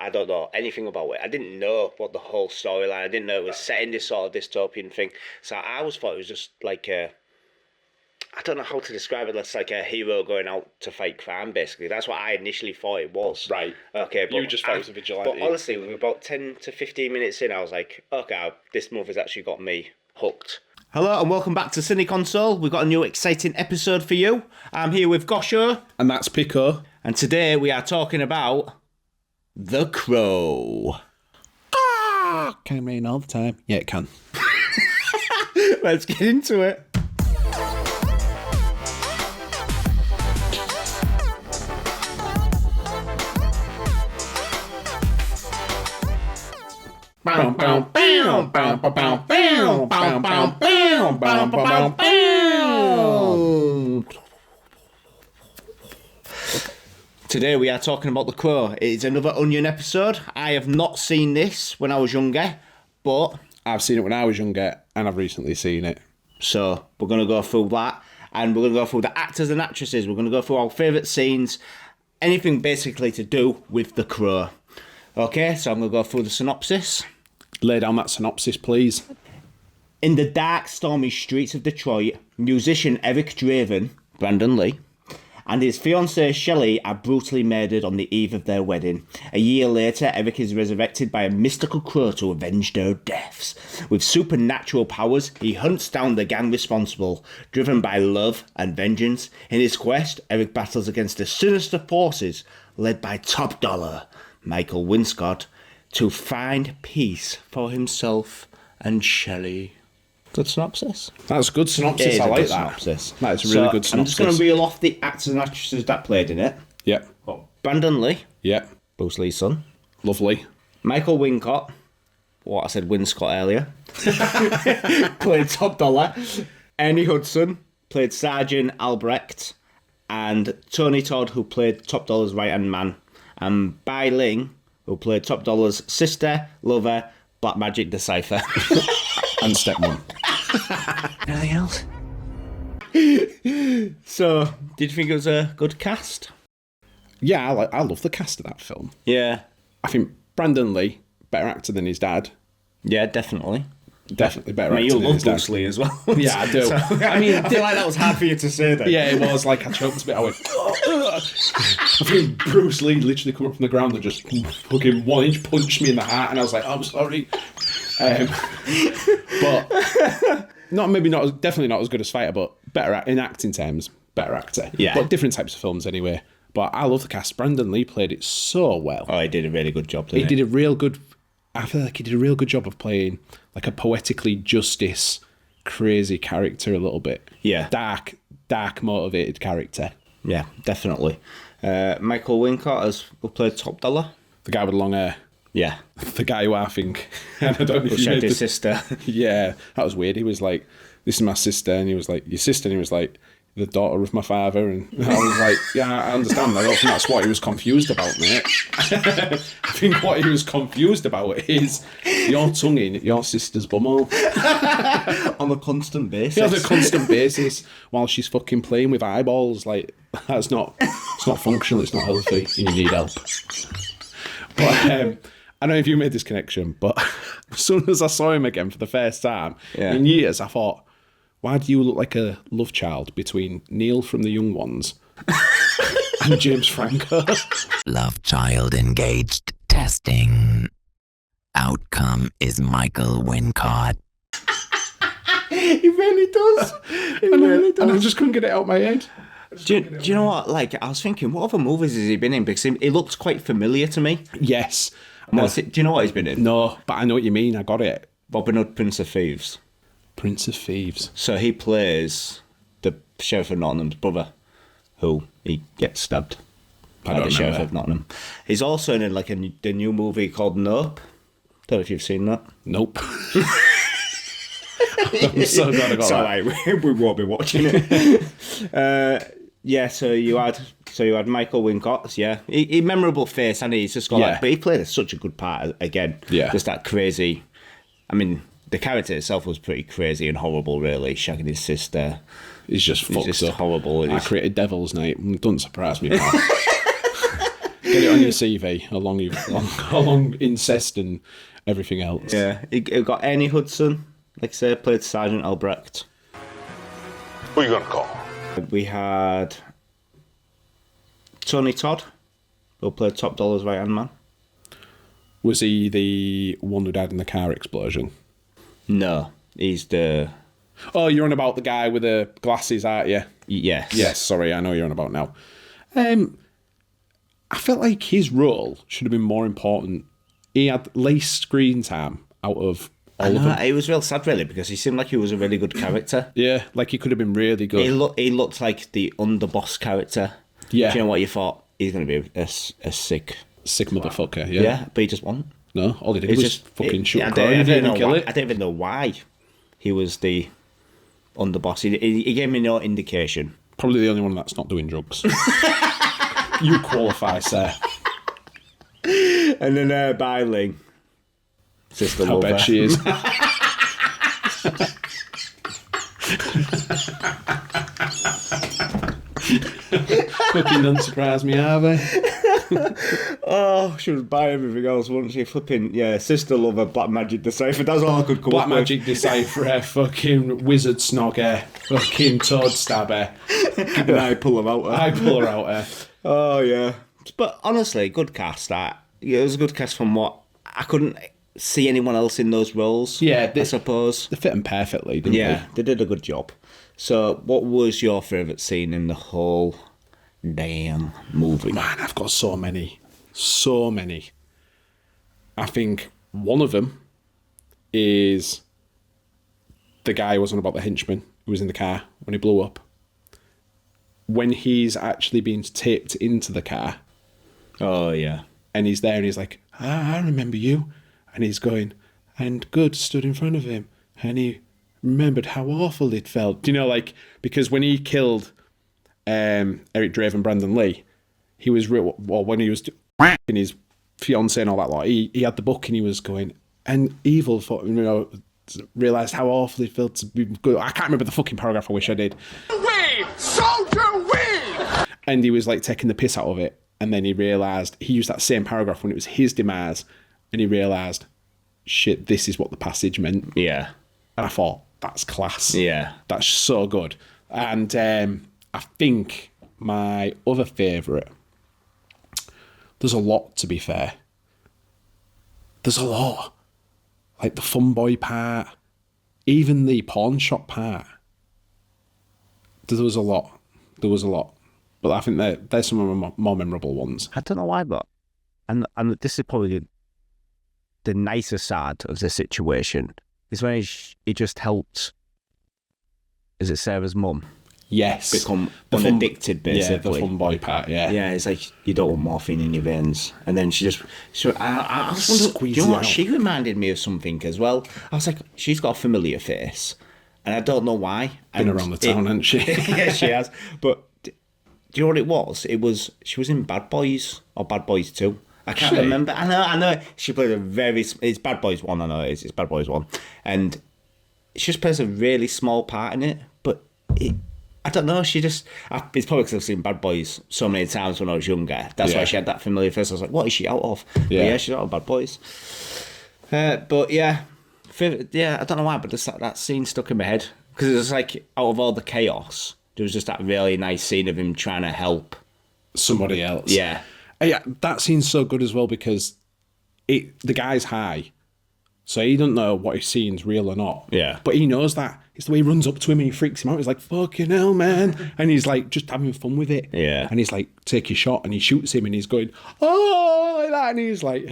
I don't know anything about it. I didn't know what the whole storyline. I didn't know it was set in this sort of dystopian thing. So I always thought it was just like a. I don't know how to describe it. It's like a hero going out to fight crime, basically. That's what I initially thought it was. Right. Okay, but You just thought it was a vigilante. But honestly, we were about 10 to 15 minutes in. I was like, okay, this movie's actually got me hooked. Hello and welcome back to Cine Console. We've got a new exciting episode for you. I'm here with Gosho. And that's Pico. And today we are talking about The Crow. Can rain all the time. Yeah, it can. Let's get into it. Today we are talking about The Crow. It is another Onion episode. I have not seen this when I was younger, but I've seen it when I was younger, and I've recently seen it. So we're going to go through that, and we're going to go through the actors and actresses. We're going to go through our favourite scenes, anything basically to do with The Crow. Okay, so I'm going to go through the synopsis. Lay down that synopsis, please. In the dark, stormy streets of Detroit, musician Eric Draven, Brandon Lee, and his fiancée Shelley are brutally murdered on the eve of their wedding. A year later, Eric is resurrected by a mystical crow to avenge their deaths. With supernatural powers, he hunts down the gang responsible. Driven by love and vengeance, in his quest, Eric battles against the sinister forces led by Top Dollar, Michael Winscott, to find peace for himself and Shelley. Good synopsis. That's a good synopsis. I like that. Synopsis. That is a really good synopsis. I'm just going to reel off the actors and actresses that played in it. Yep. Brandon Lee. Yep. Bruce Lee's son. Lovely. Michael Wincott. What I said Winscott earlier. Played Top Dollar. Ernie Hudson played Sergeant Albrecht. And Tony Todd, who played Top Dollar's right-hand man. And Bai Ling, who played Top Dollar's sister, lover, Black Magic Decipher. And stepmom. Anything else? So, did you think it was a good cast? Yeah, I love the cast of that film. Yeah. I think Brandon Lee, better actor than his dad. Yeah, definitely. Definitely better actor you than love his dad. Bruce Lee as well. Yeah, I do. So, I mean, I feel like that was hard for you to say then. Yeah, it was. Like, I choked a bit. I went, I think Bruce Lee literally come up from the ground and just fucking 1-inch punched me in the heart, and I was like, I'm sorry. But definitely not as good as fighter, but better in acting terms, better actor. Yeah. But different types of films anyway. But I love the cast. Brandon Lee played it so well. Oh, he did a really good job, I feel like he did a real good job of playing like a poetically justice, crazy character a little bit. Yeah. Dark motivated character. Yeah, definitely. Michael Wincott who played Top Dollar. The guy with long hair. Yeah. The guy who I think, and I don't know if Who you shagged made his sister. Yeah, that was weird. He was like, "This is my sister," and he was like, "Your sister," and he was like, "The daughter of my father," and I was like, "Yeah, I understand. I don't think that's what he was confused about, mate." I think what he was confused about is you're tonguing your sister's bumhole On a constant basis. on a constant basis while she's fucking playing with eyeballs. Like, it's not functional. It's not healthy. You need help. But I don't know if you made this connection, but as soon as I saw him again for the first time in years, I thought, why do you look like a love child between Neil from The Young Ones and James Franco? Love child engaged. Testing. Outcome is Michael Wincott. He really does. And I just couldn't get it out of my head. Do you know what? Like, I was thinking, what other movies has he been in? Because he looked quite familiar to me. Yes. Do you know what he's been in? No, but I know what you mean. I got it. Robin Hood, Prince of Thieves. Prince of Thieves. So he plays the Sheriff of Nottingham's brother, who he gets stabbed by the Sheriff of Nottingham. He's also in like the new movie called Nope. Don't know if you've seen that. Nope. I'm so glad I got that. Sorry, we won't be watching it. Yeah, so you had Michael Wincott, yeah. He memorable face, and he's just got like, but he played such a good part again. Yeah. Just that crazy. I mean, the character itself was pretty crazy and horrible, really. Shagging his sister. He's just fucked up. Horrible. I created Devil's Night. Doesn't surprise me, pal. Get it on your CV, along incest and everything else. Yeah, he got Ernie Hudson, like I said, played Sergeant Albrecht. Who you gonna call? We had Tony Todd, who played Top Dollar's right-hand man. Was he the one who died in the car explosion? No, he's the... Oh, you're on about the guy with the glasses, aren't you? Yes. Yes, sorry, I know you're on about now. I felt like his role should have been more important. He had least screen time out of all of them. It was real sad, really, because he seemed like he was a really good character. Yeah, like he could have been really good. He looked like the underboss character. Yeah. Do you know what you thought? He's going to be a sick motherfucker, yeah. Yeah, but he just wasn't. No, all he did was just fucking shoot I a don't crow even and kill know it. I don't even know why he was the underboss. He gave me no indication. Probably the only one that's not doing drugs. You qualify, sir. And then Bailing. Sister I lover. bet she is. Fucking don't surprise me, are they? Oh, she was buy everything else, wasn't she? Flipping, yeah, Sister Lover, Black Magic Decipher. That's all I could come Black up Magic Decipher, fucking Wizard Snogger, fucking Toad Stabber. with. And I pull them out. I pull her out there. Oh, yeah. But honestly, good cast. It was a good cast from what... I couldn't see anyone else in those roles, Yeah, I suppose. They fit him perfectly, didn't Yeah, they did a good job. So, what was your favourite scene in the whole damn movie? Man, I've got so many. So many. I think one of them is the guy who was on about the henchman who was in the car when he blew up. When he's actually being taped into the car Oh, yeah. and he's there and he's like, I remember you. And he's going, and Good stood in front of him and he remembered how awful it felt. Do you know, like, because when he killed Eric Drave and Brandon Lee, he was when he was in his fiance and all that lot, he had the book and he was going, and evil realised how awful it felt to be good. I can't remember the fucking paragraph. I wish I did. We! Soldier, we! And he was like taking the piss out of it, and then he realised he used that same paragraph when it was his demise, and he realised, shit, this is what the passage meant. Yeah. And I thought, that's class. Yeah. That's so good. And I think my other favourite, there's a lot, to be fair. There's a lot. Like the fun boy part, even the pawn shop part. There was a lot. But I think they're some of my more memorable ones. I don't know why, but... And this is probably the nicer side of the situation, is when he just helped... Is it Sarah's mum? Yes. Become The fun- unaddicted, basically. Yeah, the fun boy part, yeah. Yeah, it's like, you don't want morphine in your veins. And then I was wondering, Squeeze do you know it what? out. She reminded me of something as well. I was like, she's got a familiar face. And I don't know why. Been And around the town, hasn't she? Yeah, she has. But do you know what it was? She was in Bad Boys, or Bad Boys 2. I can't She? remember. I know. She played it's Bad Boys 1, I know it is. It's Bad Boys 1. And she just plays a really small part in it. But I don't know, it's probably because I've seen Bad Boys so many times when I was younger. That's why Yeah. she had that familiar face. I was like, what is she out of? But Yeah. yeah, she's out of Bad Boys. But yeah, I don't know why, but just that scene stuck in my head. Because it was like, out of all the chaos, there was just that really nice scene of him trying to help. Somebody else. Yeah. Yeah, that scene's so good as well because the guy's high, so he doesn't know what he's seeing's real or not. Yeah. But he knows that. It's the way he runs up to him and he freaks him out. He's like, fucking hell, man. And he's like, just having fun with it. Yeah. And he's like, take your shot. And he shoots him and he's going, oh, like that. And he's like,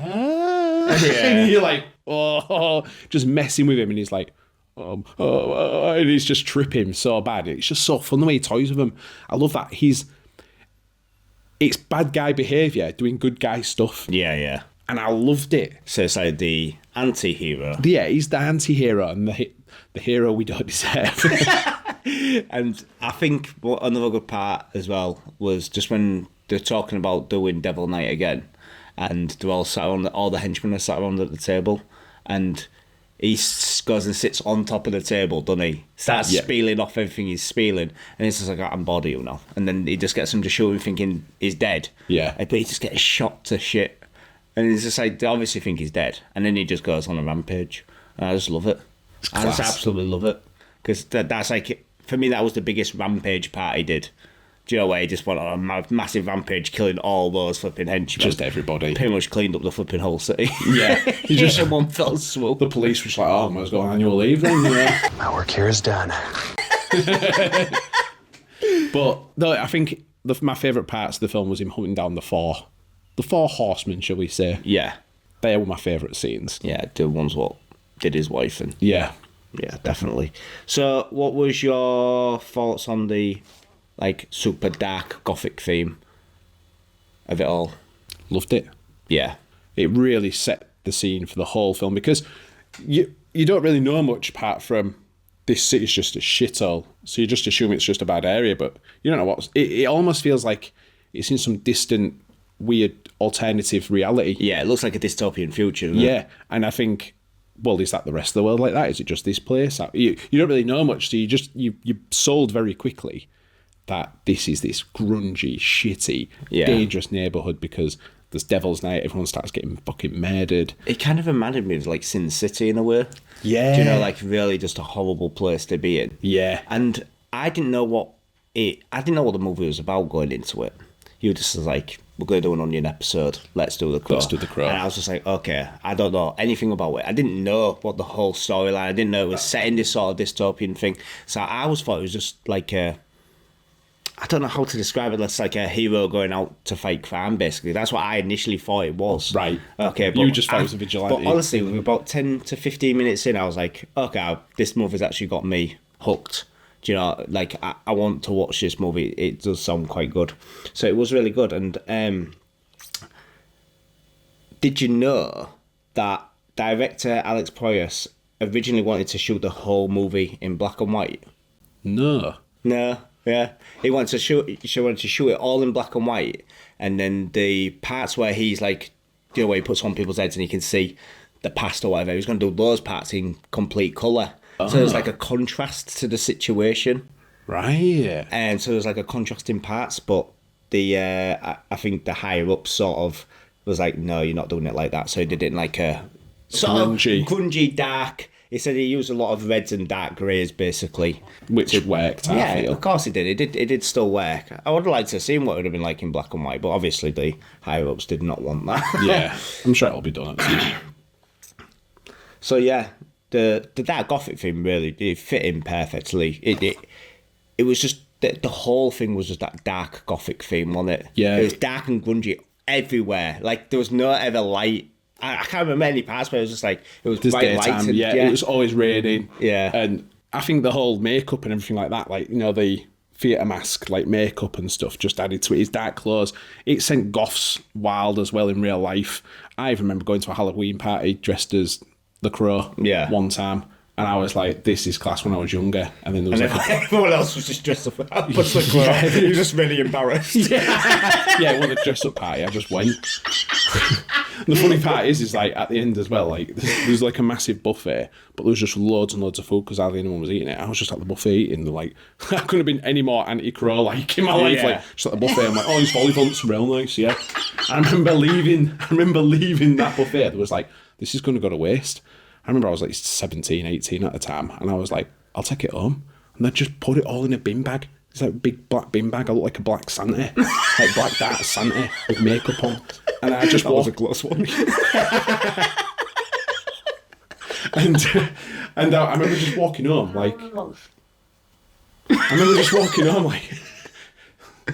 ah. Yeah. And you're like, oh, just messing with him. And he's like, and he's just tripping so bad. It's just so fun the way he toys with him. I love that. It's bad guy behaviour doing good guy stuff. Yeah. And I loved it. So it's like the anti-hero. Yeah, he's the anti-hero and the hero we don't deserve. And I think another good part as well was just when they're talking about doing Devil Knight again, and they're all sat around, all the henchmen are sat around at the table, and goes and sits on top of the table, doesn't he? Starts spieling off everything he's spieling, and he's just like, I'm bored of you now. And then he just gets him to shoot him thinking he's dead. Yeah. But he just gets shot to shit. And he's just like, they obviously think he's dead. And then he just goes on a rampage. And I just love it. I just absolutely love it. Because that's like, for me, that was the biggest rampage part he did. Do you know where he just went on a massive rampage, killing all those flipping henchmen? Just everybody. Pretty much cleaned up the flipping whole city. Yeah. He just in one fell swoop. The police was like, oh, I might as well go on annual leave then. Yeah. My work here is done. But no, I think my favourite parts of the film was him hunting down the four horsemen, shall we say. Yeah. They were my favourite scenes. Yeah, the ones what did his wife and... Yeah. Yeah, definitely. So, what was your thoughts on the, like, super dark gothic theme of it all? Loved it. Yeah. It really set the scene for the whole film because you don't really know much apart from this city's just a shithole. So you just assume it's just a bad area, but you don't know what... It almost feels like it's in some distant, weird, alternative reality. Yeah, it looks like a dystopian future, doesn't Yeah, it? and I think... Well, is that the rest of the world like that? Is it just this place? You don't really know much, so you sold very quickly that this is this grungy, shitty, dangerous neighbourhood because there's Devil's Night, everyone starts getting fucking murdered. It kind of reminded me of, like, Sin City in a way. Yeah. Do you know, like, really just a horrible place to be in. Yeah. And I didn't know what the movie was about going into it. You were just like, we're going to do an Onion episode. Let's do The Crow. Let's do The Crow. And I was just like, okay, I don't know anything about it. I didn't know what the whole storyline. I didn't know it was set in this sort of dystopian thing. So I always thought it was just like I don't know how to describe it. It's like a hero going out to fight crime, basically. That's what I initially thought it was. Right. Okay, but you just thought it was a vigilante. But honestly, we were about 10 to 15 minutes in, I was like, okay, this movie's actually got me hooked. Do you know, like, I want to watch this movie. It does sound quite good. So it was really good. And did you know that director Alex Proyas originally wanted to shoot the whole movie in black and white? No. No, yeah. He wanted to shoot it all in black and white. And then the parts where he's like, you know, where he puts on people's heads and you can see the past or whatever, he was going to do those parts in complete colour. So there's like a contrast to the situation. Right. And so there's like a contrast in parts, but the I think the higher up sort of was like, no, you're not doing it like that. So he did it in like a sort grungy. of grungy, dark. He said he used a lot of reds and dark greys, basically. Which worked. Yeah, of course it did. It did still work. I would have liked to have seen what it would have been like in black and white, but obviously the higher ups did not want that. Yeah, I'm sure it'll be done. So yeah, the dark gothic thing really it fit in perfectly. It was just the whole thing was just that dark gothic theme, wasn't it? Yeah, it was dark and grungy everywhere. Like there was no ever light. I can't remember any parts where it was just like it was bright daytime, lights. And, it was always raining. Yeah, and I think the whole makeup and everything like that, like you know the theatre mask, like makeup and stuff, just added to it. His dark clothes, it sent goths wild as well in real life. I even remember going to a Halloween party dressed as the Crow one time, and I was like, this is class when I was younger. And then there was everyone else was just dressed up as the Crow. He was just really embarrassed. Yeah, it wasn't a dress up party, I just went. The funny part is like at the end as well, like there's like a massive buffet, but there was just loads and loads of food because hardly anyone was eating it. I was just at the buffet eating, like I couldn't have been any more anti-Crow like in my life. Like just at the buffet, I'm like, oh, these volleyball's real nice, yeah. I remember leaving that buffet. There was like, this is going to go to waste. I remember I was like 17, 18 at the time, and I was like, I'll take it home. And then just put it all in a bin bag. It's like a big black bin bag. I look like a black Santa, like black dark Santa with makeup on. And I just was a close one. and I remember just walking home, like.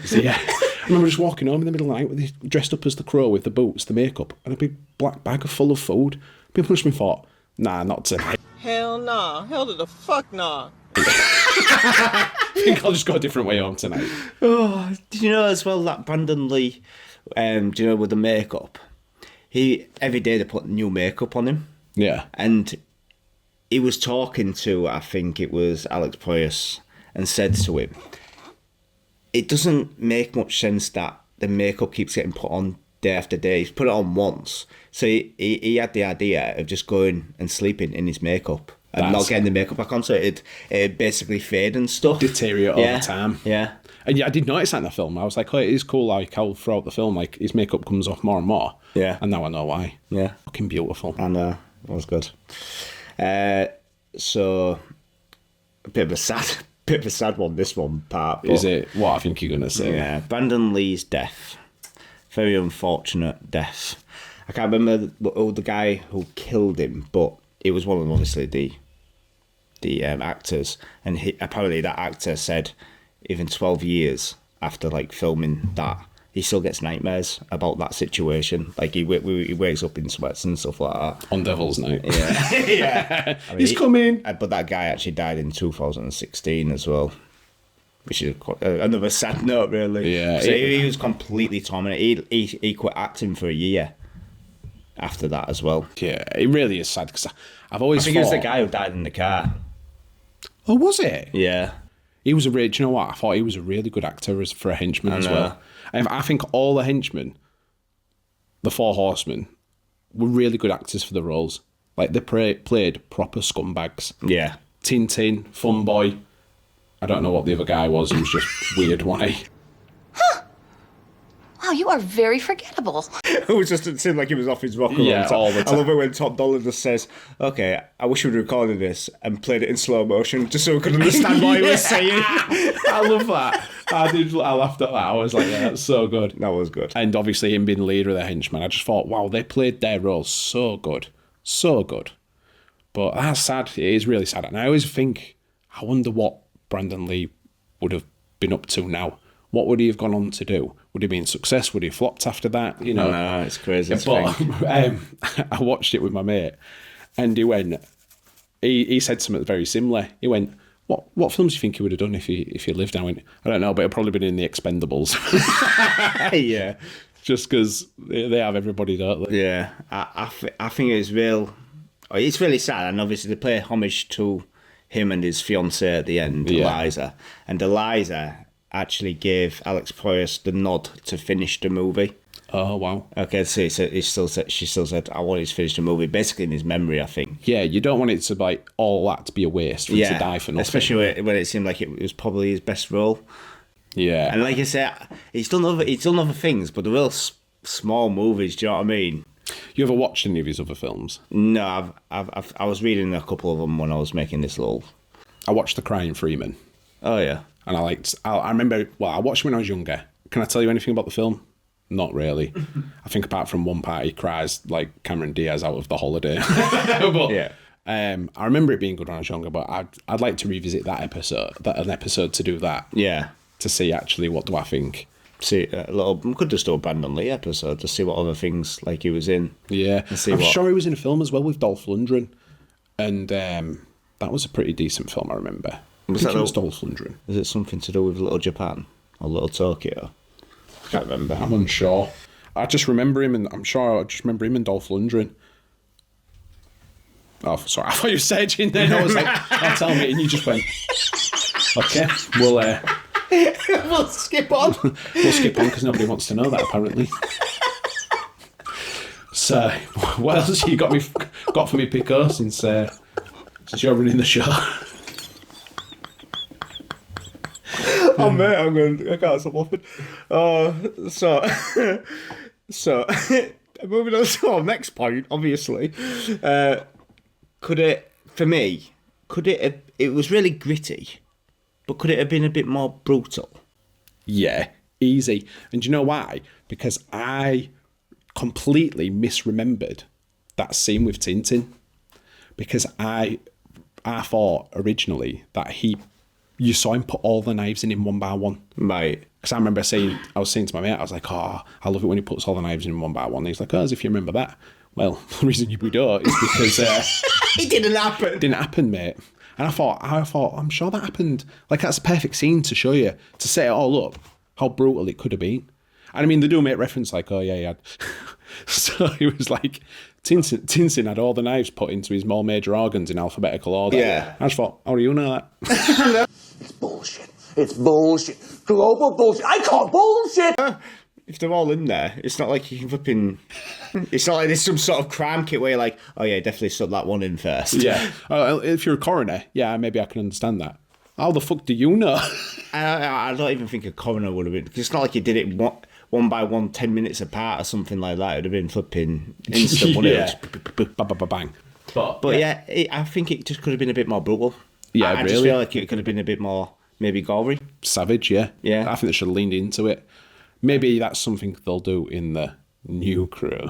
So yeah, I remember just walking home in the middle of the night with this, dressed up as the Crow with the boots, the makeup, and a big black bag full of food. People must have thought, nah, not tonight. Hell nah. Hell to the fuck nah. I think I'll just go a different way home tonight. Oh, did you know as well that Brandon Lee, do you know, with the makeup, every day they put new makeup on him. Yeah. And he was talking to, I think it was Alex Proyas, and said to him, it doesn't make much sense that the makeup keeps getting put on day after day. He's put it on once. So he had the idea of just going and sleeping in his makeup and not getting the makeup back on, so it basically fade and stuff. Deteriorate over time. Yeah. And yeah, I did notice that in the film. I was like, oh, it is cool, like, how throughout the film, like, his makeup comes off more and more. Yeah. And now I know why. Yeah. Fucking beautiful. And that was good. So, a bit of a sad one, this one part. Is it what I think you're going to say? Yeah. Brandon Lee's death. Very unfortunate death. I can't remember the guy who killed him, but it was one of them, obviously, the actors. And apparently that actor said even 12 years after, like, filming that, he still gets nightmares about that situation. Like, he wakes up in sweats and stuff like that. On Devil's Night. Yeah. Yeah. I mean, He's coming. But that guy actually died in 2016 as well, which is another sad note, really. Yeah. So he was completely tormented. He quit acting for a year after that as well. Yeah, it really is sad, because I've always I think it was the guy who died in the car. Oh, was it? Yeah. He was do you know what? I thought he was a really good actor for a henchman as well. And I think all the henchmen, the Four Horsemen, were really good actors for the roles. Like, they played proper scumbags. Yeah. Tintin, Fun Boy. I don't know what the other guy was. He was just weird, wasn't he? Wow, you are very forgettable. It was just, it seemed like he was off his rocker Yeah, all the time. I love it when Top Dollar just says, okay, I wish we'd recorded this and played it in slow motion just so we could understand what he was saying. I love that. I laughed at that. I was like, yeah, that's so good. That was good. And obviously him being the leader of the henchmen, I just thought, wow, they played their roles so good. So good. But that's sad. It is really sad. And I always think, I wonder what Brandon Lee would have been up to now. What would he have gone on to do? Would he be in success? Would he have flopped after that? You know, No, it's crazy. But I watched it with my mate, and he went. He said something very similar. He went, "What films do you think he would have done if he lived now?" I went, "I don't know, but he'd probably been in the Expendables." Yeah, just because they have everybody, don't they? yeah. I think it's real. It's really sad, and obviously they play homage to him and his fiancée at the end, Yeah. Eliza, and Eliza actually gave Alex Proyas the nod to finish the movie. Oh wow. Okay, so she still said, I want you to finish the movie, basically in his memory, I think. Yeah, you don't want it to like all that to be a waste for him to die for nothing. Especially when it seemed like it was probably his best role. Yeah. And like I said, he's done other things, but the real small movies. Do you know what I mean? You ever watched any of his other films? No, I was reading a couple of them when I was making this little. I watched The Crying Freeman. Oh yeah. And I remember, well, I watched it when I was younger. Can I tell you anything about the film? Not really. I think apart from one part, he cries like Cameron Diaz out of The Holiday. But, Yeah. I remember it being good when I was younger, but I'd like to revisit an episode to do that. Yeah. To see actually what do I think. See we could just do a Brandon Lee episode to see what other things like he was in. Yeah. See I'm what- sure he was in a film as well with Dolph Lundgren. And that was a pretty decent film, I remember. I think it was Dolph Lundgren. Is it something to do with Little Japan or Little Tokyo? I can't remember. I'm unsure. I just remember him, and I'm sure I just remember him and Dolph Lundgren. Oh, sorry, I thought you were sedging then. I was like, "Oh, tell me," and you just went, "Okay, we'll skip on. we'll skip on because nobody wants to know that apparently." So, what else you got for me, Pico, since you're running the show? Oh mate, I can't stop laughing. So moving on to our next point, obviously. It was really gritty, but could it have been a bit more brutal? Yeah, easy. And do you know why? Because I completely misremembered that scene with Tintin. Because I thought originally that you saw him put all the knives in him one by one. Right. Because I remember I was saying to my mate, I was like, "Oh, I love it when he puts all the knives in one by one." And he's like, "Oh, as if you remember that." Well, the reason we don't is because It didn't happen. it didn't happen, mate. And I thought, I'm sure that happened. Like, that's a perfect scene to show you, to set it all up, how brutal it could have been. And I mean, they do make reference like, "Oh yeah, he had." So he was like, Tintin had all the knives put into his more major organs in alphabetical order. Yeah. I just thought, how do you know that? It's bullshit. It's bullshit. Global bullshit. I call bullshit. if they're all in there, it's not like you can flipping. It's not like there's some sort of crime kit where you're like, oh yeah, definitely sub that one in first. Yeah. If you're a coroner, yeah, maybe I can understand that. How the fuck do you know? I don't even think a coroner would have been. Cause it's not like you did it one by one, 10 minutes apart or something like that. It would have been flipping instant, wouldn't it? Bang. But yeah, I think it just could have been a bit more brutal. Yeah, I just feel like it could have been a bit more, maybe gory. Savage, yeah. Yeah. I think they should have leaned into it. Maybe that's something they'll do in the new Crow.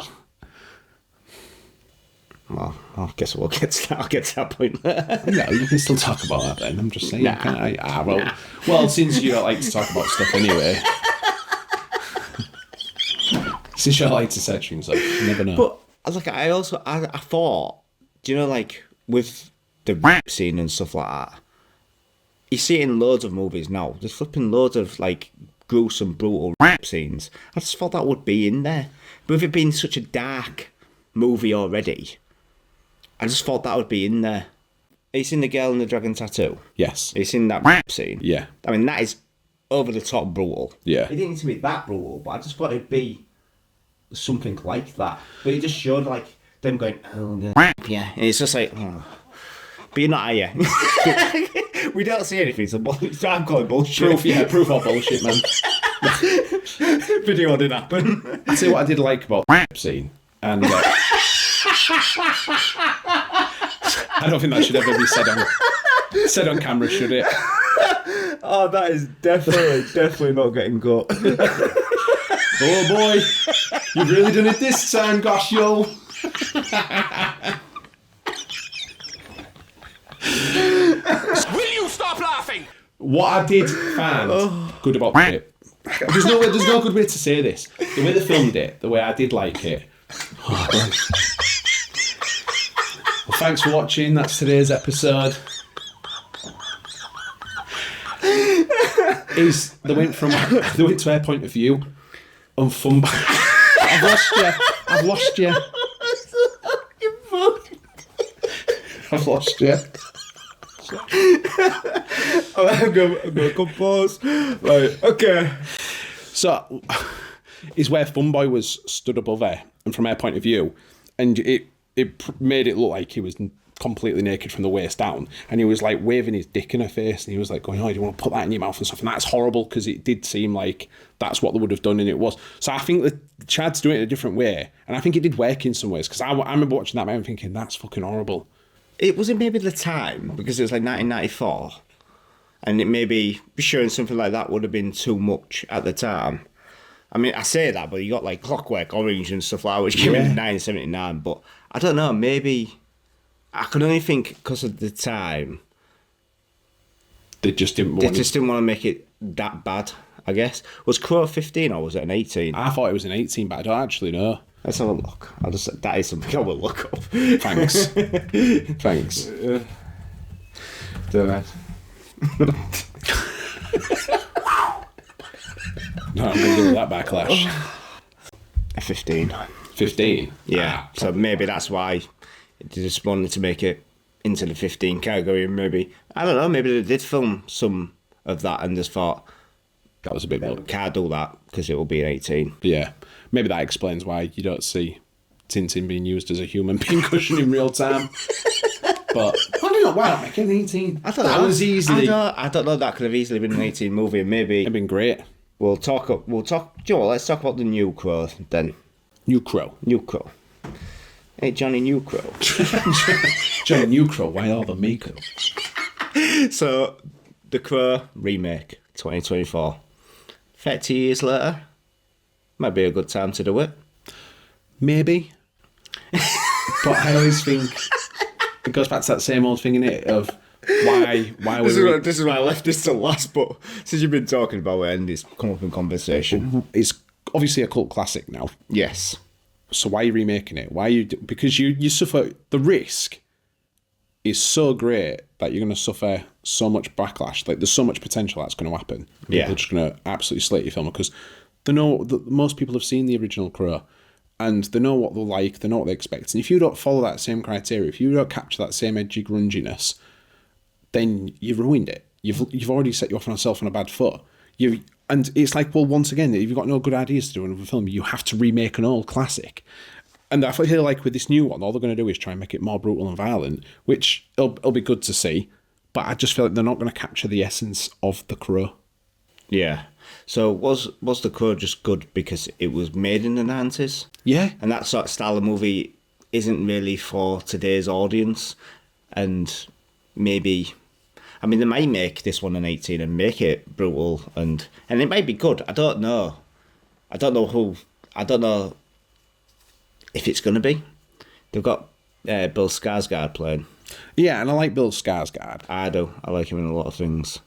Well, I guess we'll get to that. I'll get to that point. Yeah, you can still talk about that then. I'm just saying, Nah. can't I? Well, since you don't like to talk about stuff anyway. Since you don't like to say things, you never know. But like, I thought, do you know, like with the rape scene and stuff like that, you see it in loads of movies now. There's flipping loads of like gruesome, brutal rape scenes. I just thought that would be in there. But with it being such a dark movie already, I just thought that would be in there. Have you seen The Girl and the Dragon Tattoo? Yes. Have you seen that rape scene? Yeah. I mean, that is over the top brutal. Yeah. It didn't need to be that brutal, but I just thought it'd be something like that. But it just showed like them going, oh, yeah. And it's just like, oh. But you're not, are you? We don't see anything, so I'm calling bullshit. Proof or bullshit, man. Video didn't happen. I'll tell you what I did like about the scene, and I don't think that should ever be said on camera, should it? Oh, that is definitely not getting cut. Oh boy, you've really done it this time, gosh, yo. Will you stop laughing? What I did find good about it, there's no good way to say this. The way they filmed it, the way I did like it. Well, thanks for watching. That's today's episode. They went to their point of view on fun. I've lost you. I'm going to compose. Right, okay. So, is where Funboy was stood above her, and from her point of view, and it made it look like he was completely naked from the waist down, and he was like waving his dick in her face, and he was like going, "Oh, do you want to put that in your mouth and stuff?" And that's horrible because it did seem like that's what they would have done, and it was. So I think that Chad's doing it a different way, and I think it did work in some ways because I remember watching that and thinking that's fucking horrible. It wasn't maybe the time because it was like 1994, and it maybe showing something like that would have been too much at the time. I mean, I say that, but you got like Clockwork Orange and stuff like that, which came in 1979. But I don't know, maybe I could only think because of the time They just didn't want. they just didn't want to make it that bad. I guess was Crow 15 or was it an 18? I thought it was an 18, but I don't actually know. Let's have a look. That is something I will look up. Thanks. Thanks. Don't know. No, I'm going to give it that backlash. 15. 15. Yeah, so maybe that's why they just wanted to make it into the 15 category. Maybe, I don't know, maybe they did film some of that and just thought, That was a bit much. can't do that because it will be an 18. Yeah. Maybe that explains why you don't see Tintin being used as a human pincushion in real time. But I don't know, why not make it an 18? I don't that know. was easily. I don't know, that could have easily been an 18 movie. And maybe It'd been great. we'll talk, do you know what, let's talk about the New Crow then. New Crow. New Crow. Hey, Johnny New Crow. Johnny New Crow, why all the makeup? So, The Crow remake, 2024. 30 years later, might be a good time to do it. Maybe. But I always think it goes back to that same old thing, innit, of why This is why I left this to last, but since you've been talking about it and it's come up in conversation. it's obviously a cult classic now. Yes. So why are you remaking it? Why are you? Because you suffer the risk is so great that you're going to suffer so much backlash. Like there's so much potential that's going to happen. Yeah. People are just going to absolutely slate your film because they know that most people have seen the original Crow and they know what they'll like, they know what they expect. And if you don't follow that same criteria, if you don't capture that same edgy grunginess, then you've ruined it. You've already set yourself on a bad foot. And it's like, well, once again, if you've got no good ideas to do another film, you have to remake an old classic. And I feel like with this new one, all they're going to do is try and make it more brutal and violent, which it'll be good to see. But I just feel like they're not going to capture the essence of The Crow. Yeah. So was The Crow just good because it was made in the 90s? Yeah. And that sort of style of movie isn't really for today's audience. And maybe... I mean, they might make this one an 18 and make it brutal, and it might be good. I don't know. I don't know if it's going to be. They've got Bill Skarsgård playing. Yeah, and I like Bill Skarsgård. I do. I like him in a lot of things.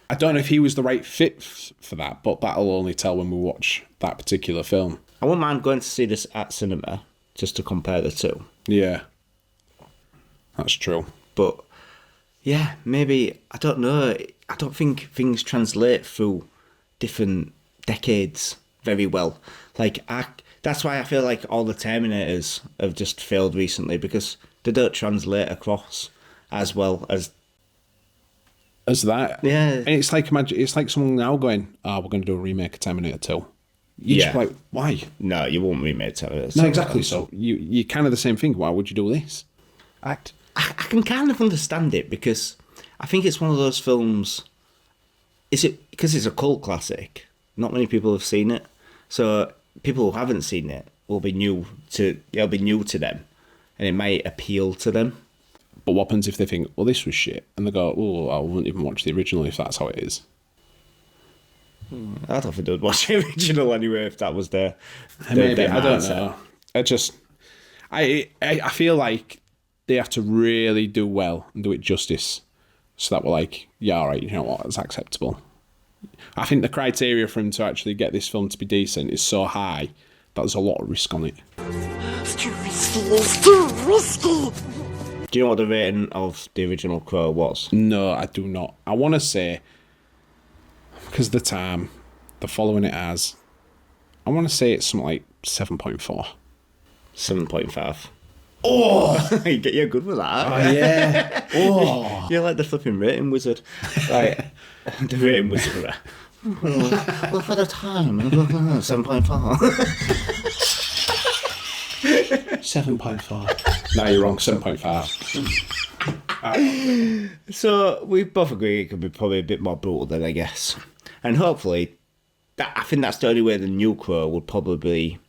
I don't know if he was the right fit for that, but that'll only tell when we watch that particular film. I wouldn't mind going to see this at cinema just to compare the two. Yeah. That's true. But... yeah, maybe, I don't know. I don't think things translate through different decades very well. Like, that's why I feel like all the Terminators have just failed recently, because they don't translate across as well as... as that. Yeah. And it's like, imagine, it's like someone now going, we're going to do a remake of Terminator 2. You're just like, why? No, you won't remake Terminator. No, exactly. So you're kind of the same thing. Why would you do this? I can kind of understand it, because I think it's one of those films. Is it because it's a cult classic? Not many people have seen it, so people who haven't seen it will be new to. It'll be new to them, and it might appeal to them. But what happens if they think, well, this was shit, and they go, oh, I wouldn't even watch the original if that's how it is? I don't think they'd watch the original anyway if that was their Maybe, I don't mindset. know. I feel like they have to really do well and do it justice, so that we're like, yeah, all right, you know what, it's acceptable. I think the criteria for him to actually get this film to be decent is so high that there's a lot of risk on it. Do you know what the rating of the original Crow was? No, I do not. I want to say, because of the time, they're following it as, I want to say it's something like 7.4. 7.5. Oh, you're good with that. Oh, yeah. Oh. You're like the flipping rating wizard. Right. The rating wizard. Well, for the time, 7.4. 7.5. No, you're wrong. 7.5. So we both agree it could be probably a bit more brutal then, I guess. And hopefully, I think that's the only way the new Crow would probably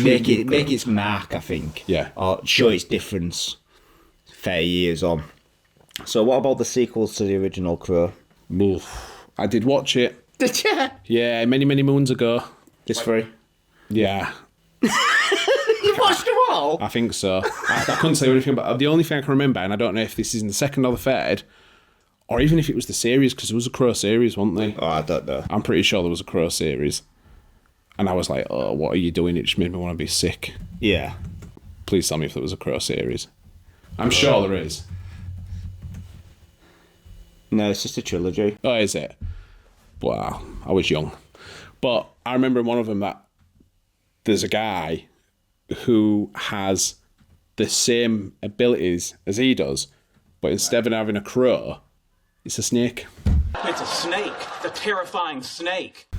make its mark, I think. Yeah. Or show its difference 30 years on. So what about the sequels to the original Crow? Oof. I did watch it. Did you? Yeah, many, many moons ago. Just free. Yeah, You watched them all? I think so. I couldn't say anything, but the only thing I can remember, and I don't know if this is in the second or the third, or even if it was the series, because there was a Crow series, wasn't there? Oh, I don't know. I'm pretty sure there was a Crow series. And I was like, oh, what are you doing? It just made me want to be sick. Yeah. Please tell me if there was a Crow series. I'm sure there is. No, it's just a trilogy. Oh, is it? Wow, I was young. But I remember in one of them that there's a guy who has the same abilities as he does, but instead of having a crow, it's a snake. It's a snake. The terrifying snake.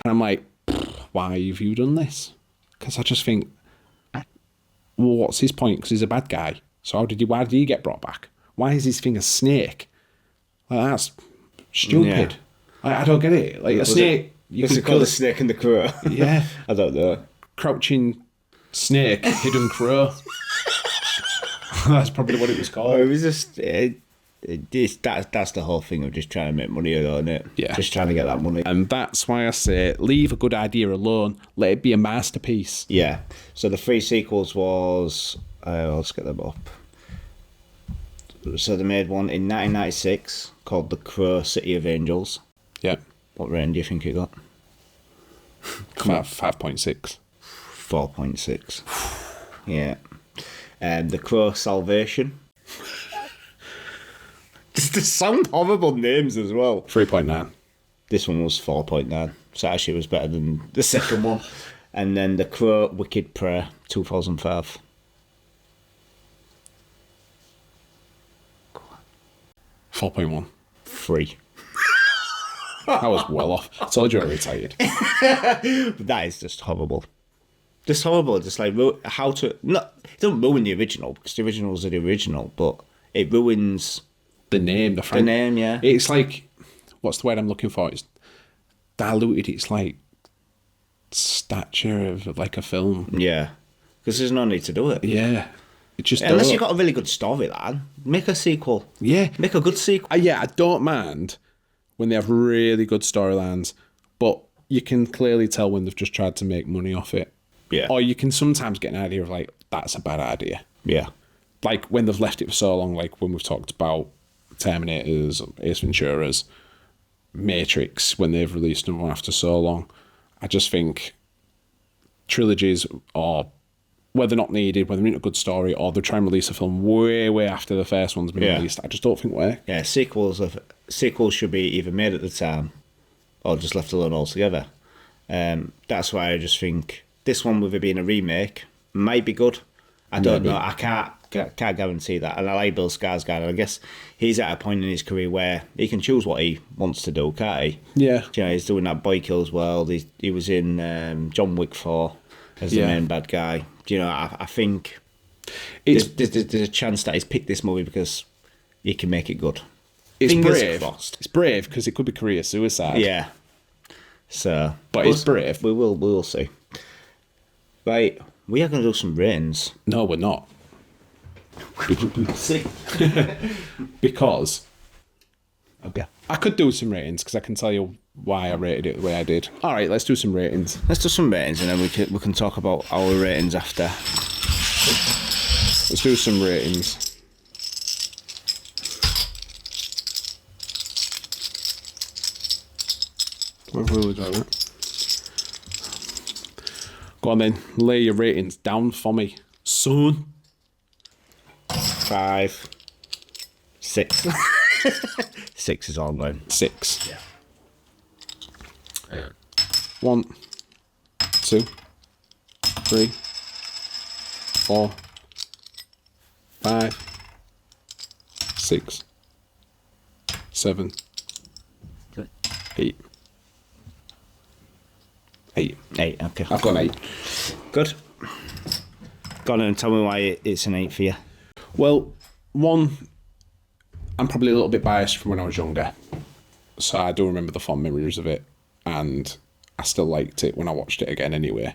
And I'm like, why have you done this? Because I just think, well, what's his point? Because he's a bad guy. So why did he get brought back? Why is his thing a snake? Like, that's stupid. Yeah. I don't get it. Like, a snake... You can call the snake and the crow. Yeah. I don't know. Crouching snake, hidden crow. That's probably what it was called. It was just... that's the whole thing of just trying to make money, isn't it? Yeah. Just trying to get that money. And that's why I say, leave a good idea alone. Let it be a masterpiece. Yeah. So the three sequels was... let's get them up. So they made one in 1996 called The Crow City of Angels. Yeah. What rating do you think it got? 5.6. 4.6. Yeah. The Crow Salvation. They sound horrible names as well. 3.9. This one was 4.9. So actually it was better than the second one. And then The Crow Wicked Prayer, 2005. 4.1. 3. I was well off. I told you I retired. That is just horrible. Just horrible. Just like how to not. It doesn't ruin the original because the originals are the original, but it ruins The name, the name. Yeah. It's like, what's the word I'm looking for? It's diluted. It's like stature of like a film. Yeah. Because there's no need to do it. Yeah. It just Unless don't. you've got a really good storyline, make a sequel. Yeah. Make a good sequel. Yeah, I don't mind when they have really good storylines, but you can clearly tell when they've just tried to make money off it. Yeah. Or you can sometimes get an idea of like, that's a bad idea. Yeah. Like when they've left it for so long, like when we've talked about Terminators, Ace Venturas, Matrix, when they've released another one after so long. I just think trilogies are, whether they're not needed, whether they're not a good story, or they try and release a film way after the first one's been released, I just don't think work. Yeah, sequels should be either made at the time or just left alone altogether. That's why I just think this one, with it being a remake, might be good. I don't know. I can't guarantee that. And I like Bill Skarsgård. And I guess he's at a point in his career where he can choose what he wants to do, can't he? Yeah. You know, he's doing that Boy Kills World. He was in John Wick 4 as the main bad guy. You know, I think there's a chance that he's picked this movie because he can make it good. It's Fingers brave. crossed. It's brave because it could be career suicide. Yeah. So, But it's brave. We will see. Right, we are going to do some ratings. No, we're not. See. Because Okay. I could do some ratings because I can tell you why I rated it the way I did. All right, let's do some ratings. Let's do some ratings and then we can talk about our ratings after. Let's do some ratings. Where have we got it? Go on then, lay your ratings down for me, son. 5, 6. 6 is all going. 6. Yeah. 1, 2, 3, 4, 5, 6, 7, 8. 8. 8, okay. I've got 8. Good. Go on and tell me why it's an 8 for you. Well, one, I'm probably a little bit biased from when I was younger. So I do remember the fond memories of it. And I still liked it when I watched it again anyway.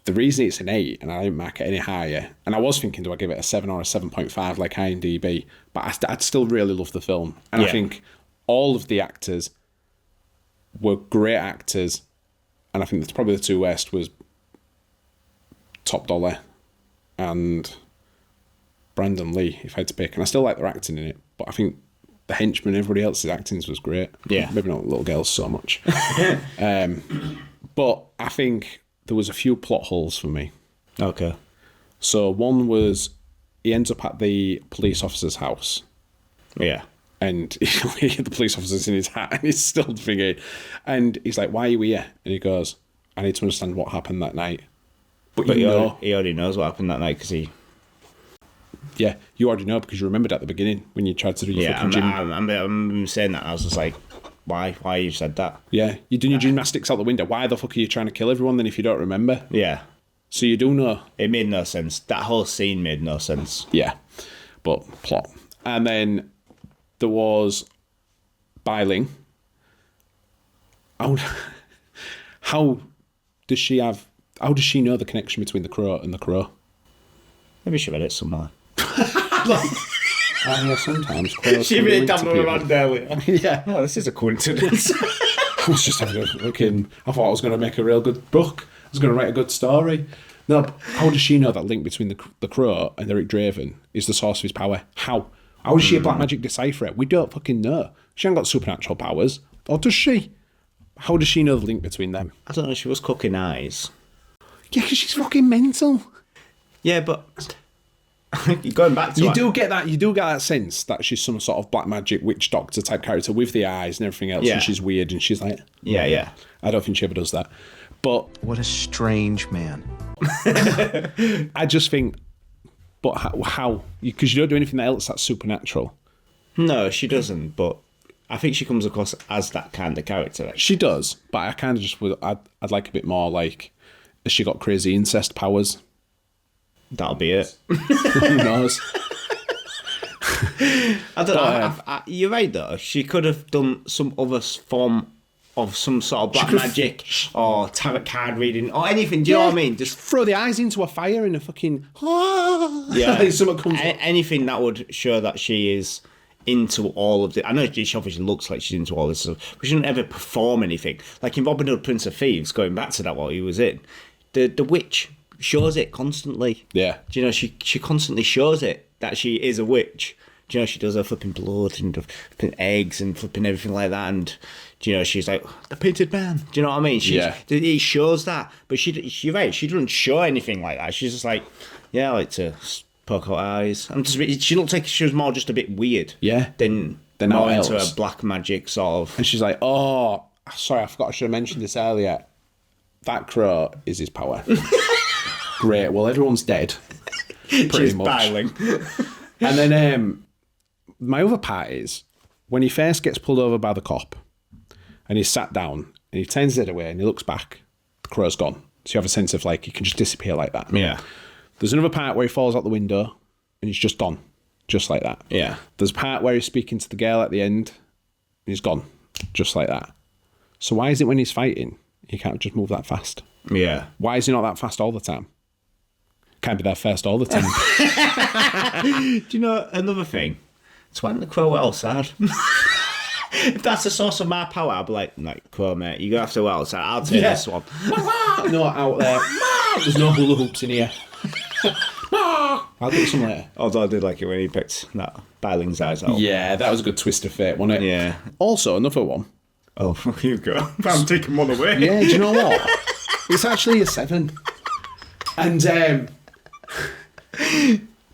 The reason it's an 8 and I didn't mark it any higher, and I was thinking, do I give it a 7 or a 7.5 like IMDb? But I'd still really love the film. And I think all of the actors were great actors. And I think that's probably the two worst was Top Dollar and Brandon Lee, if I had to pick. And I still like their acting in it, but I think the henchman, everybody else's acting was great. Yeah. Maybe not little girls so much. But I think there was a few plot holes for me. Okay. So one was he ends up at the police officer's house. Yeah. And the police officer's in his hat and he's still thinking. And he's like, why are you here? And he goes, I need to understand what happened that night. But you know. He already knows what happened that night because he... Yeah, you already know because you remembered at the beginning when you tried to do your fucking gym. I'm saying that. I was just like, why you said that? Yeah, you're doing your gymnastics out the window. Why the fuck are you trying to kill everyone then if you don't remember? Yeah. So you do know. It made no sense. That whole scene made no sense. Yeah, but plot. And then there was Biling. How does she know the connection between the crow and the crow? Maybe she read it somewhere. Yeah, sometimes. Crows She can be made linked to down people. around earlier. Yeah. Oh, this is a coincidence. I was just having a looking. I thought I was going to make a real good book. I was going to write a good story. No, but how does she know that link between the crow and Eric Draven is the source of his power? How? How is she a black magic decipherer? We don't fucking know. She hasn't got supernatural powers. Or does she? How does she know the link between them? I don't know, she was cooking eyes. Yeah, because she's fucking mental. Yeah, but going back to You do get that sense that she's some sort of black magic witch doctor type character with the eyes and everything else, Yeah. and she's weird and she's like, Yeah. I don't think she ever does that. But What a strange man. I just think, but how? Because you don't do anything else that's supernatural. No, she doesn't, but I think she comes across as that kind of character. She does, but I kind of just would. I'd like a bit more like, has she got crazy incest powers? That'll be it. Who knows? I don't know. You're right though. She could have done some other form of some sort of black magic or tarot card reading or anything. Do you know what I mean? Just throw the eyes into a fire and a fucking yeah. Something comes. Anything that would show that she is into all of the. I know she obviously looks like she's into all this stuff, but she doesn't ever perform anything. Like in Robin Hood, Prince of Thieves, going back to that what he was in, the witch shows it constantly. Yeah. Do you know she constantly shows it that she is a witch. Do you know she does her flipping blood and flipping eggs and flipping everything like that, and do you know she's like the painted man. Do you know what I mean? He shows that, but you're right. She doesn't show anything like that. She's just like, yeah, I like to poke out eyes. She looks like she was more just a bit weird. Yeah. Than more into a black magic sort of. And she's like, oh, sorry, I forgot I should have mentioned this earlier. That crow is his power. Great. Well, everyone's dead. Pretty much. Biling. And then my other part is when he first gets pulled over by the cop and he's sat down and he turns his head away and he looks back, the crow's gone. So you have a sense of like he can just disappear like that. Yeah. There's another part where he falls out the window and he's just gone, just like that. Yeah. There's a part where he's speaking to the girl at the end and he's gone, just like that. So why is it when he's fighting, he can't just move that fast? Yeah. Why is he not that fast all the time? Can't be that fast all the time. Do you know another thing? It's when the crow outside. If that's the source of my power, I'll be like, crow, mate, you're going to have to go outside. I'll take this one. No, out there. There's no hula hoops in here. I'll get some later. Although I did like it when he picked that Biling's eyes out. Yeah, that was a good twist of fate, wasn't it? Yeah. Also, another one. Oh, here you go. I'm taking one away. Yeah, do you know what? It's actually a 7. And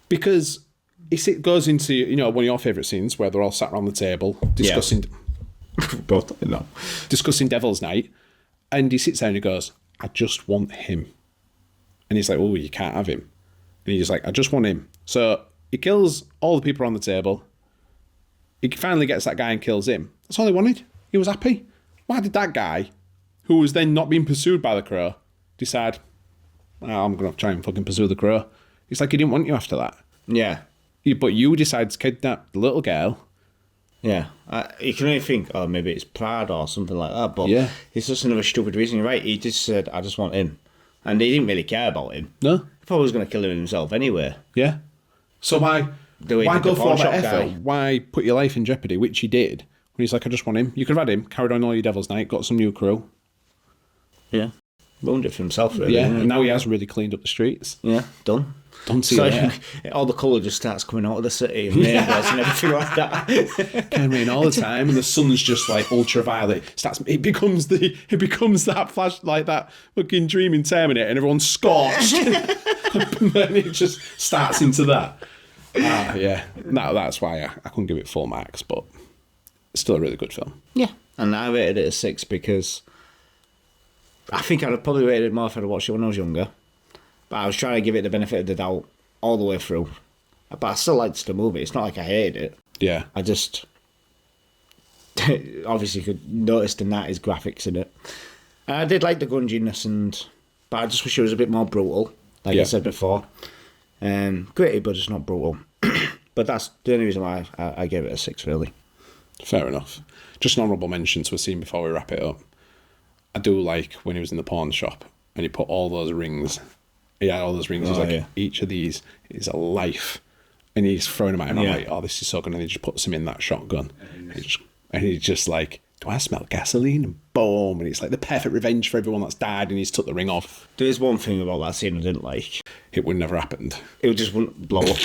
because it goes into, one of your favourite scenes where they're all sat around the table discussing Both, no. discussing Devil's Night, and he sits there and he goes, I just want him. And he's like, oh, you can't have him. And he's like, I just want him. So he kills all the people around the table. He finally gets that guy and kills him. That's all he wanted. He was happy. Why did that guy, who was then not being pursued by the crow, decide, I'm going to try and fucking pursue the crow? It's like he didn't want you after that. Yeah. But you decide to kidnap the little girl. Yeah. You can only think, maybe it's pride or something like that, but yeah. It's just another stupid reason. You're right. He just said, I just want him. And he didn't really care about him. No. He thought he was going to kill him himself anyway. Yeah. So why go for all that effort? Guy. Why put your life in jeopardy, which he did, when he's like, I just want him. You could have had him, carried on all your Devil's Night, got some new crew. Yeah. Ruined it for himself, really. Yeah, and now he has really cleaned up the streets. Yeah, done. Don't see that. All the colour just starts coming out of the city and neighbours and everything like that. Can rain all the time, and the sun's just like ultraviolet. It becomes that flash, like that fucking dream in Terminator, and everyone's scorched. And then it just starts into that. Yeah. No, that's why I couldn't give it full marks, but it's still a really good film. Yeah. And I rated it a 6 because I think I'd have probably rated it more if I'd watched it when I was younger. But I was trying to give it the benefit of the doubt all the way through. But I still liked the movie. It's not like I hated it. Yeah. I just obviously could notice the 90s graphics in it. And I did like the grunginess, but I just wish it was a bit more brutal, like I said before. Gritty, but it's not brutal. But that's the only reason why I gave it a 6, really. Fair enough. Just an honourable mention to a scene before we wrap it up. I do like when he was in the pawn shop and he put all those rings. He had all those rings. He's like, each of these is a life. And he's throwing them at him. I'm like, oh, this is so good. And he just puts them in that shotgun. And he's just like, do I smell gasoline? And boom. And it's like the perfect revenge for everyone that's died. And he's took the ring off. There is one thing about that scene I didn't like. It would never happened. It just wouldn't blow up.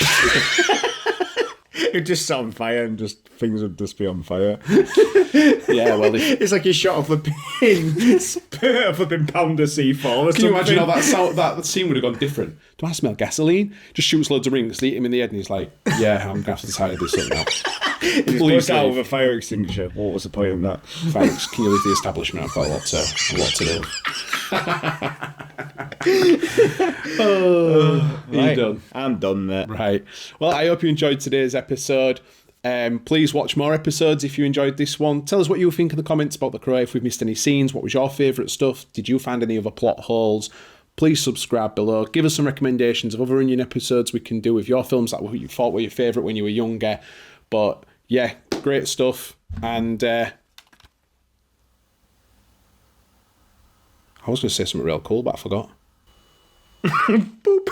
It would just set on fire and things would just be on fire. Yeah, well, it's like he shot a flipping pound of C4. Can you imagine how that scene would have gone different? Do I smell gasoline? Just shoots loads of rings, hit him in the head, and he's like, yeah, I'm going to have to decide to do something now. Please out with a fire extinguisher. What was the point of that? Thanks. Can you leave the establishment? I've got a lot to do. Right. You're done. I'm done, mate. Right. Well, I hope you enjoyed today's episode. Please watch more episodes if you enjoyed this one. Tell us what you think in the comments about The Crow, if we've missed any scenes. What was your favourite stuff? Did you find any other plot holes? Please subscribe below. Give us some recommendations of other Onion episodes we can do with your films that you thought were your favourite when you were younger. But yeah, great stuff. And I was going to say something real cool, but I forgot. Boop.